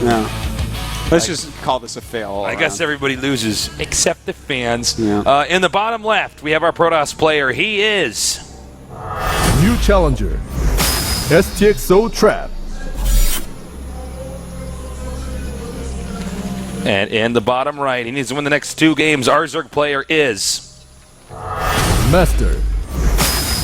Yeah. Let's just call this a fail. I guess everybody loses except the fans. Yeah. In the bottom left, we have our Protoss player. He is New challenger, STXO Trap. And in the bottom right, he needs to win the next 2 games. Our Zerg player is Master,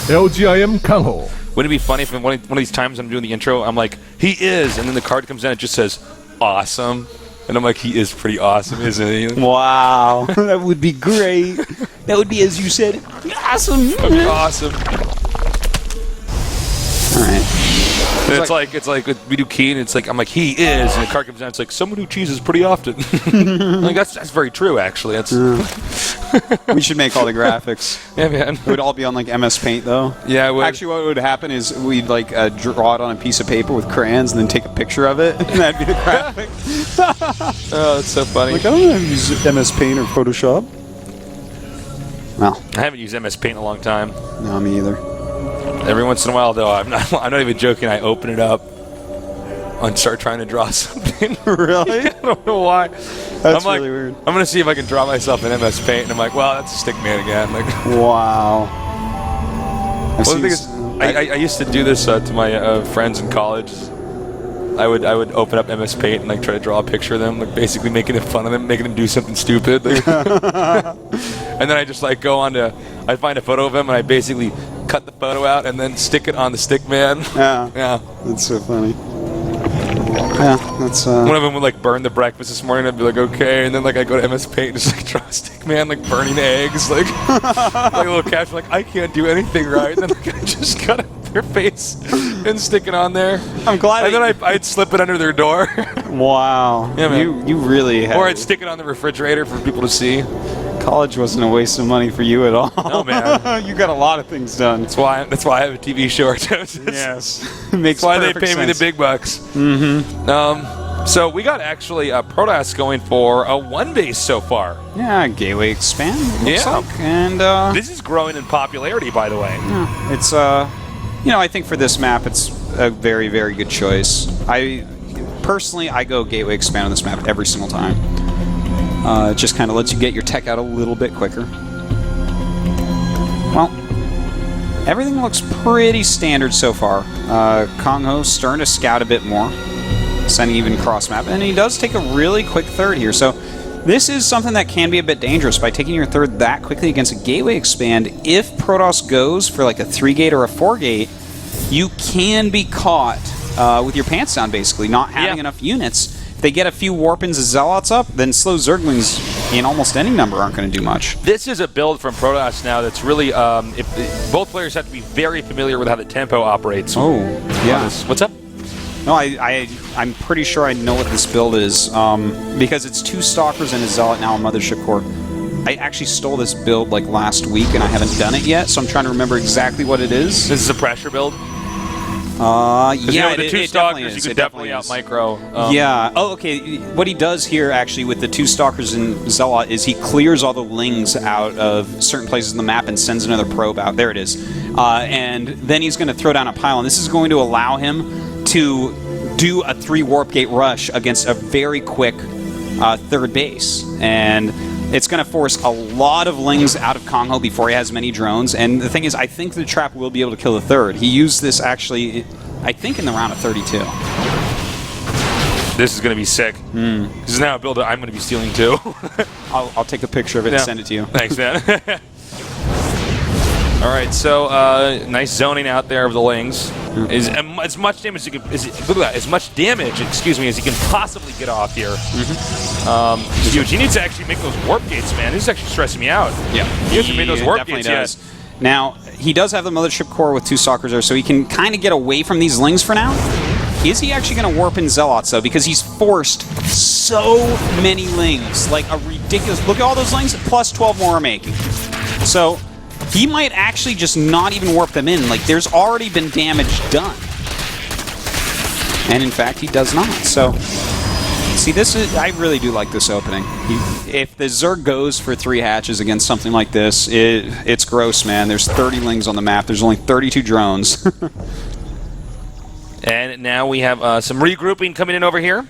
LGIM KangHo. Wouldn't it be funny if one of these times I'm doing the intro, I'm like, he is, and then the card comes in, it just says, awesome. And I'm like, he is pretty awesome, isn't he? Wow. That would be great. That would be, as you said, awesome. Awesome. All right. It's like we do Keen, it's like, I'm like, he is, and the card comes down, it's like, someone who cheeses pretty often. Like, that's very true, actually. That's we should make all the graphics. Yeah, man. It would all be on like MS Paint, though. Yeah, it would. Actually, what would happen is we'd like draw it on a piece of paper with crayons and then take a picture of it, and that'd be the graphic. Oh, that's so funny. Like, I don't know how to use MS Paint or Photoshop. Well, I haven't used MS Paint in a long time. no, me either. Every once in a while, though, I'm not even joking. I open it up and start trying to draw something. Really? I don't know why. That's like, really weird. I'm gonna see if I can draw myself in MS Paint, and I'm like, well, that's a stick man again. Like, Wow. well, the thing is, I used to do this to my friends in college. I would open up MS Paint and like try to draw a picture of them, like basically making fun of them, making them do something stupid. Like, and then I just like go on to, I find a photo of him and I basically cut the photo out and then stick it on the stick man. Yeah. Yeah. That's so funny. Yeah, that's One of them would like burn the breakfast this morning. I'd be like, okay, and then like I go to MS Paint and just like draw a stick man like burning eggs, like like a little caption like I can't do anything right. And then like I just cut their face and stick it on there. I'm glad. And then I'd slip it under their door. Wow. Yeah, man. You really had. Or I'd stick it on the refrigerator for people to see. College wasn't a waste of money for you at all. No, man. You got a lot of things done. That's why I have a TV show. Yes. Makes That's why they perfect pay me sense. the big bucks. Mm-hmm. So we got actually Protoss going for a 1 base so far. Yeah, Gateway Expand, it looks Yeah. like. And This is growing in popularity, by the way. yeah, it's I think for this map it's a very, very good choice. Personally I go Gateway Expand on this map every single time. It just kind of lets you get your tech out a little bit quicker. Well, everything looks pretty standard so far. KangHo starting to scout a bit more, sending even cross map, and he does take a really quick third here. So this is something that can be a bit dangerous by taking your third that quickly against a Gateway Expand. If Protoss goes for like a 3-gate or a 4-gate, you can be caught with your pants down, basically, not having enough units. If they get a few Warpins and Zealots up, then slow Zerglings in almost any number aren't going to do much. This is a build from Protoss now that's really, both players have to be very familiar with how the tempo operates. Oh, yeah. What's up? No, I'm pretty sure I know what this build is, because it's 2 Stalkers and a Zealot now on Mothership Core. I actually stole this build like last week and I haven't done it yet, so I'm trying to remember exactly what it is. This is a pressure build? Yeah, you know, with the 2 Stalkers, is. you could It definitely is. out-micro. Yeah. Oh, okay. What he does here, actually, with the 2 Stalkers and Zealot is he clears all the lings out of certain places in the map and sends another probe out. There it is. And then he's going to throw down a pile, and this is going to allow him to do a 3 Warp Gate rush against a very quick third base. And it's going to force a lot of lings out of KangHo before he has many drones. And the thing is, I think the trap will be able to kill the third. He used this, actually, I think in the round of 32. This is going to be sick. This is now a build that I'm going to be stealing too. I'll take a picture of it and send it to you. Thanks, man. All right, so nice zoning out there of the lings. Is as much damage as you can. Look at that, as much damage, excuse me, as you can possibly get off here. It's huge. He needs to actually make those warp gates, man. This is actually stressing me out. Yeah, he hasn't made those warp gates yet. Now he does have the Mothership Core with 2 Stalkers there, so he can kind of get away from these lings for now. Is he actually going to warp in Zealots, though? Because he's forced so many lings. Like a ridiculous... Look at all those lings, plus 12 more are making. So he might actually just not even warp them in. Like, there's already been damage done. And in fact, he does not. So, see, this is... I really do like this opening. If the Zerg goes for 3 hatches against something like this, it's gross, man. There's 30 lings on the map. There's only 32 drones. And now we have some regrouping coming in over here.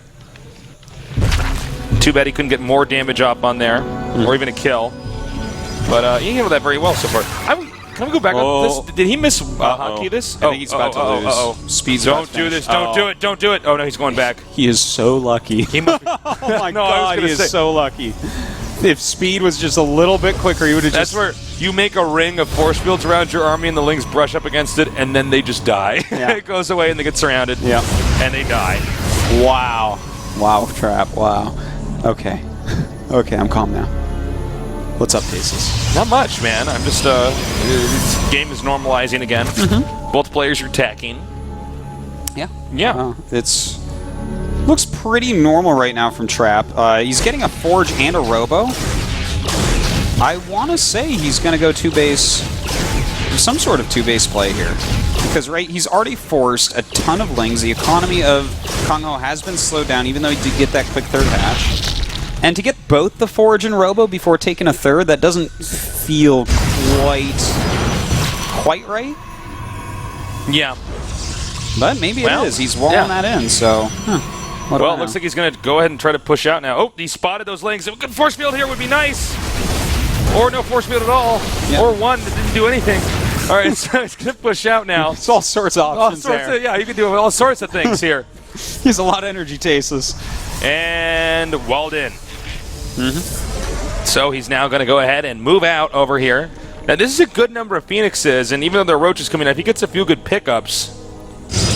Too bad he couldn't get more damage up on there, or even a kill. But he handled that very well so far. Can we go back on this? Did he miss hotkey this? I think he's about to lose. Speed's Don't do this. Don't do it. Don't do it. Oh, no, he's going back. He is so lucky. He must be. Oh, my God. He is so lucky. If Speed was just a little bit quicker, he would have just... That's where you make a ring of force fields around your army and the lings brush up against it, and then they just die. Yeah. It goes away and they get surrounded. Yeah. And they die. Wow. Wow, Trap. Wow. Okay. Okay, I'm calm now. What's up, Faces? Not much, man. I'm just, this game is normalizing again. Both players are attacking. Yeah. Yeah. It's... Looks pretty normal right now from Trap. He's getting a Forge and a Robo. I want to say he's going to go two-base... Some sort of two-base play here. Because, right, he's already forced a ton of lings. The economy of KangHo has been slowed down, even though he did get that quick third hatch. And to get both the Forge and Robo before taking a third, that doesn't feel quite right. Yeah. But maybe it is. He's walling that in, so... Well, it looks like he's going to go ahead and try to push out now. Oh, he spotted those lings. A good force field here would be nice. Or no force field at all. Yeah. Or one that didn't do anything. All right, so he's going to push out now. It's all sorts of options there. Yeah, you can do all sorts of things here. He has a lot of energy, Tasus. And walled in. So he's now going to go ahead and move out over here. Now, this is a good number of Phoenixes, and even though there are Roaches coming in, if he gets a few good pickups...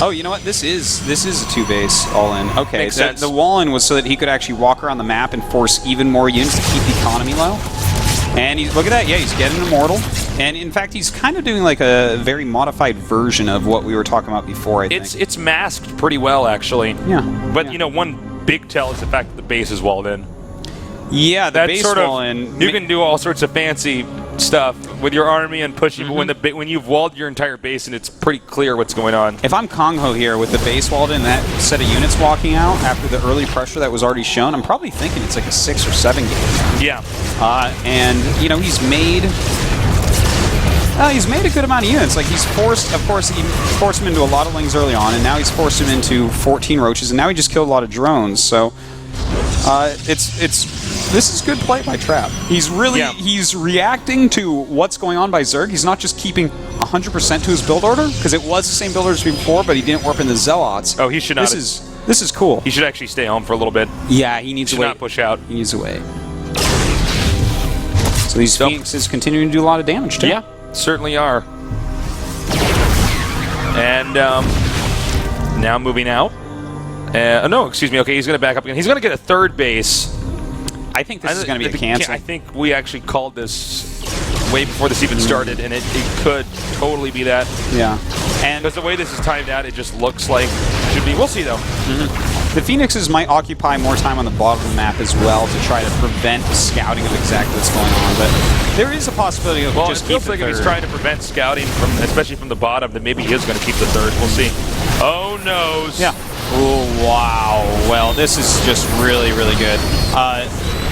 Oh, you know what? This is a two-base all-in. Okay, Makes sense. The wall-in was so that he could actually walk around the map and force even more units to keep the economy low. And look at that. Yeah, he's getting Immortal. And in fact, he's kind of doing like a very modified version of what we were talking about before, I think. It's masked pretty well, actually. Yeah. But, you know, one big tell is the fact that the base is walled in. Yeah, the base sort of, wall-in... You can do all sorts of fancy stuff with your army and pushing, but when you've walled your entire base and it's pretty clear what's going on. If I'm KangHo here with the base walled in, that set of units walking out after the early pressure that was already shown, I'm probably thinking it's like a 6 or 7 game. Yeah. And, you know, he's made a good amount of units. Like, he's forced, of course, he forced him into a lot of lings early on, and now he's forced him into 14 roaches, and now he just killed a lot of drones, so... This is good play by Trap. He's really he's reacting to what's going on by Zerg. He's not just keeping 100% to his build order, because it was the same build order as before, but he didn't warp in the Zealots. Oh, he should not. This is cool. He should actually stay home for a little bit. Yeah, he needs to wait. Not push out. He needs to wait. So these Phoenixes continuing to do a lot of damage too. Yeah, certainly are. And now moving out. No, excuse me. Okay, he's going to back up again. He's going to get a third base. I think this is going to be a cancel. I think we actually called this way before this even started, and it could totally be that. Yeah. And because the way this is timed out, it just looks like it should be. We'll see, though. The Phoenixes might occupy more time on the bottom of the map as well to try to prevent scouting of exactly what's going on, but there is a possibility of just keep the third. If he's trying to prevent scouting, especially from the bottom, then maybe he is going to keep the third. We'll see. Oh, noes. Yeah. Oh, wow. Well, this is just really, really good.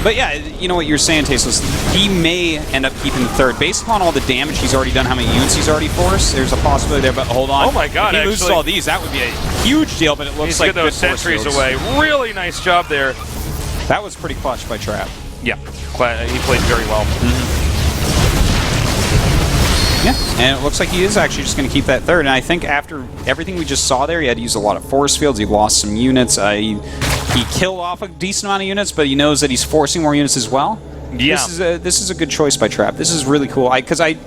But yeah, you know what you're saying, Tasteless. He may end up keeping the third. Based upon all the damage he's already done, how many units he's already forced, there's a possibility there, but hold on. Oh my god, if he loses all these, that would be a huge deal, but it looks like get those sentries away. Really nice job there. That was pretty clutch by Trap. Yeah, he played very well. Yeah, and it looks like he is actually just going to keep that third. And I think after everything we just saw there, he had to use a lot of force fields. He lost some units. He killed off a decent amount of units, but he knows that he's forcing more units as well. Yeah. This is a good choice by Trap. This is really cool. Because I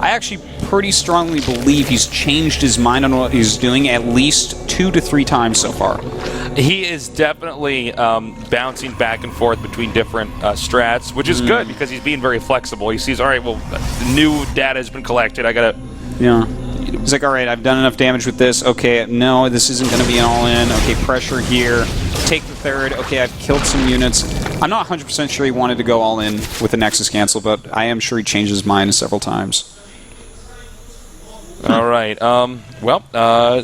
actually pretty strongly believe he's changed his mind on what he's doing at least 2 to 3 times so far. He is definitely bouncing back and forth between different strats, which is good because he's being very flexible. He sees, all right, well, new data has been collected. I gotta. Yeah. He's like, all right, I've done enough damage with this. Okay, no, this isn't going to be an all-in. Okay, pressure here. Take the third. Okay, I've killed some units. I'm not 100% sure he wanted to go all-in with the Nexus cancel, but I am sure he changed his mind several times. All right.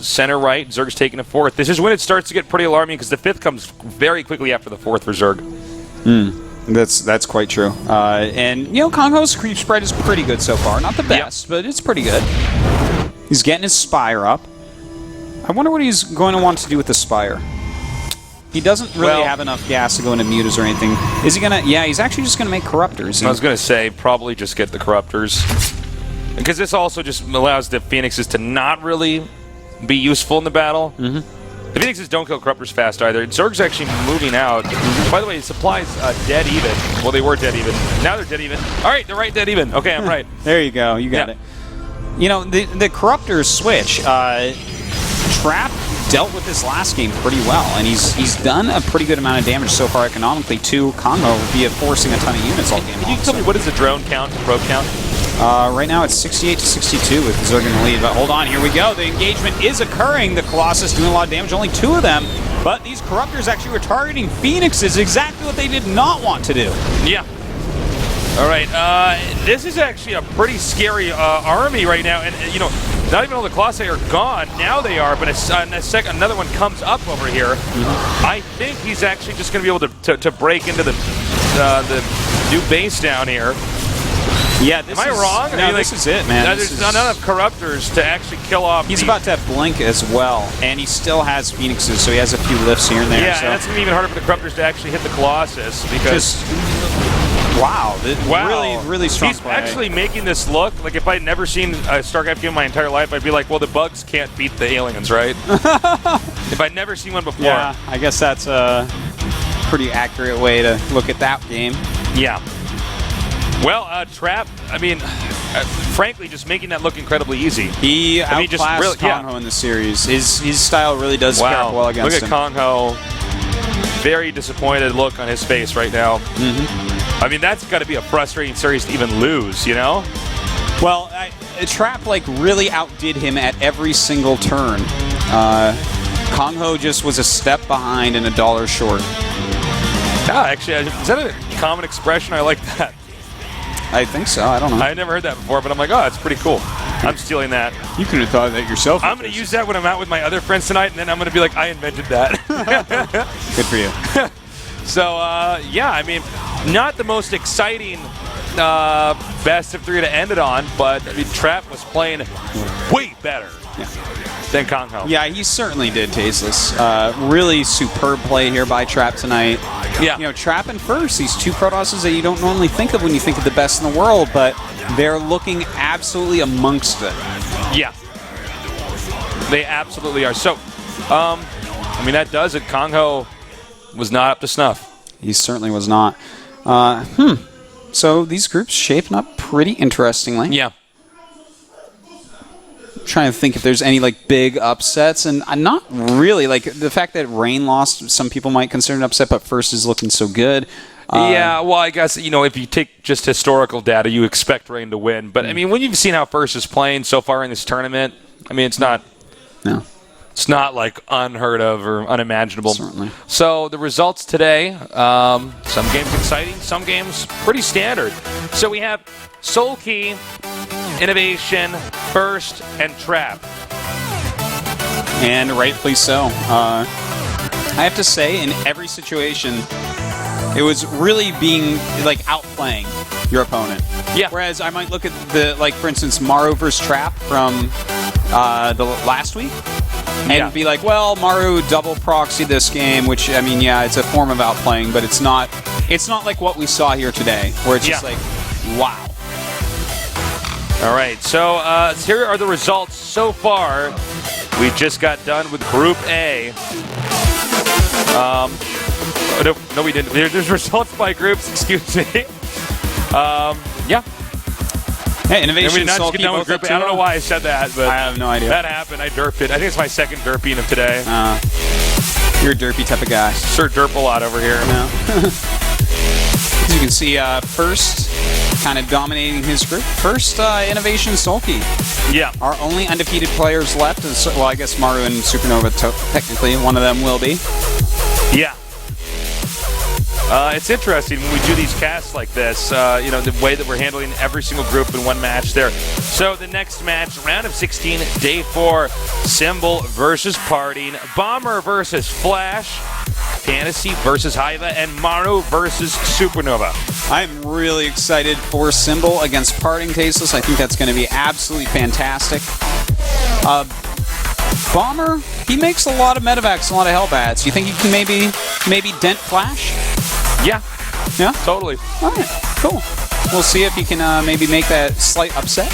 Center right. Zerg's taking a fourth. This is when it starts to get pretty alarming because the fifth comes very quickly after the fourth for Zerg. That's quite true. And, you know, KangHo's creep spread is pretty good so far. Not the best, but it's pretty good. He's getting his Spire up. I wonder what he's going to want to do with the Spire. He doesn't really have enough gas to go into mutas or anything. Is he gonna? Yeah, he's actually just gonna make corruptors. I was gonna say probably just get the corruptors, because this also just allows the Phoenixes to not really be useful in the battle. The Phoenixes don't kill corruptors fast either. Zerg's actually moving out. By the way, supplies dead even. Well, they were dead even. Now they're dead even. All right, they're right dead even. Okay, I'm right. There you go. You got it. You know, the corruptors switch. Trap dealt with this last game pretty well, and he's done a pretty good amount of damage so far economically to KangHo via forcing a ton of units all game long. Can you tell me what is the drone count, the probe count? Right now it's 68 to 62 with Zerg in the lead, but hold on, here we go. The engagement is occurring. The Colossus doing a lot of damage, only 2 of them, but these corruptors actually were targeting Phoenixes, exactly what they did not want to do. Yeah. All right, this is actually a pretty scary army right now, and you know, not even all the Colossi are gone. Now they are, but another one comes up over here. I think he's actually just going to be able to break into the new base down here. Yeah, am I wrong? No, this is it, man. There's not enough corruptors to actually kill off. He's about to have Blink as well, and he still has Phoenixes, so he has a few lifts here and there. Yeah, so. and that's going to be even harder for the corruptors to actually hit the Colossus, because... Wow, really strong He's play. actually making this look like if I'd never seen a Starcraft game my entire life, I'd be like, well, the bugs can't beat the aliens, right? If I'd never seen one before. Yeah, I guess that's a pretty accurate way to look at that game. Yeah. Well, Trap, I mean, frankly, just making that look incredibly easy. He outclassed KangHo in the series. His style really does pair up well against him. Look at KangHo. Very disappointed look on his face right now. I mean, that's got to be a frustrating series to even lose, you know? Well, Trap really outdid him at every single turn. KangHo just was a step behind and $1 short. Yeah, actually, is that a common expression? I like that. I think so. I don't know. I never heard that before, but I'm like, oh, that's pretty cool. I'm stealing that. You could have thought of that yourself. I'm going to use that when I'm out with my other friends tonight, and then I'm going to be like, I invented that. Good for you. So, yeah, I mean, not the most exciting best of 3 to end it on, but I mean, Trap was playing way better than KangHo. Yeah, he certainly did, Tasteless. Really superb play here by Trap tonight. Yeah. You know, Trap and First, these 2 Protosses that you don't normally think of when you think of the best in the world, but they're looking absolutely amongst it. Yeah. They absolutely are. So, I mean, that does it. KangHo was not up to snuff. He certainly was not. So these groups shaping up pretty interestingly. Yeah. Trying to think if there's any big upsets, and not really. The fact that Rain lost, some people might consider an upset, but First is looking so good. Yeah, well, I guess, you know, if you take just historical data, you expect Rain to win. But, I mean, when you've seen how First is playing so far in this tournament, I mean, it's not... No. It's not, unheard of or unimaginable. Certainly. So, the results today, some games exciting, some games pretty standard. So, we have Soul Key, Innovation, First, and Trap. And rightfully so. I have to say, in every situation, it was really being, outplaying your opponent. Yeah. Whereas I might look at for instance, Maru versus Trap from the last week, and be like, well, Maru double proxy this game, which, I mean, yeah, it's a form of outplaying, but it's not like what we saw here today, where it's just wow. All right, so here are the results so far. We just got done with Group A. No, we didn't. There's results by groups, excuse me. Yeah. Hey, Innovation and we Soul Key, done with Group A. I don't know why I said that, but I have no idea. That happened. I derped it. I think it's my second derping of today. You're a derpy type of guy. Sure derp a lot over here. No. As you can see, First kind of dominating his group. First, Innovation Soul Key. Yeah. Our only undefeated players left is, well, I guess Maru and Supernova technically. One of them will be. Yeah. It's interesting when we do these casts like this, you know, the way that we're handling every single group in one match there. So the next match, round of 16, day 4, Symbol versus Parting, Bomber versus Flash, Fantasy versus Hiva, and Maru versus Supernova. I'm really excited for Symbol against Parting, Tasteless. I think that's going to be absolutely fantastic. Bomber, he makes a lot of medevacs, a lot of Hellbats. You think he can maybe dent Flash? Yeah. Yeah? Totally. All right, cool. We'll see if he can maybe make that slight upset.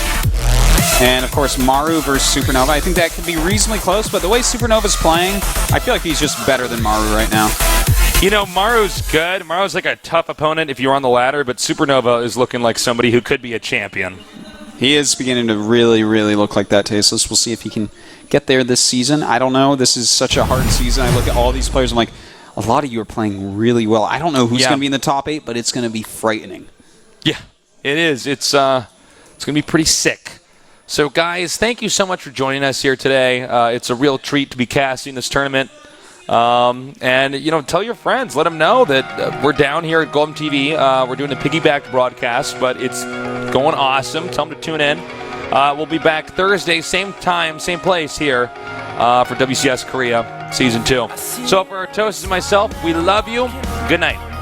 And, of course, Maru versus Supernova. I think that could be reasonably close, but the way Supernova's playing, I feel like he's just better than Maru right now. You know, Maru's good. Maru's like a tough opponent if you're on the ladder, but Supernova is looking like somebody who could be a champion. He is beginning to really, really look like that, Tasteless. We'll see if he can get there this season. I don't know. This is such a hard season. I look at all these players, I'm like, a lot of you are playing really well. I don't know who's going to be in the top 8, but it's going to be frightening. Yeah, it is. It's going to be pretty sick. So, guys, thank you so much for joining us here today. It's a real treat to be casting this tournament. And, you know, tell your friends. Let them know that we're down here at GOMTV. We're doing a piggyback broadcast, but it's going awesome. Tell them to tune in. We'll be back Thursday, same time, same place here for WCS Korea Season 2. So for Toast and myself, we love you. Good night.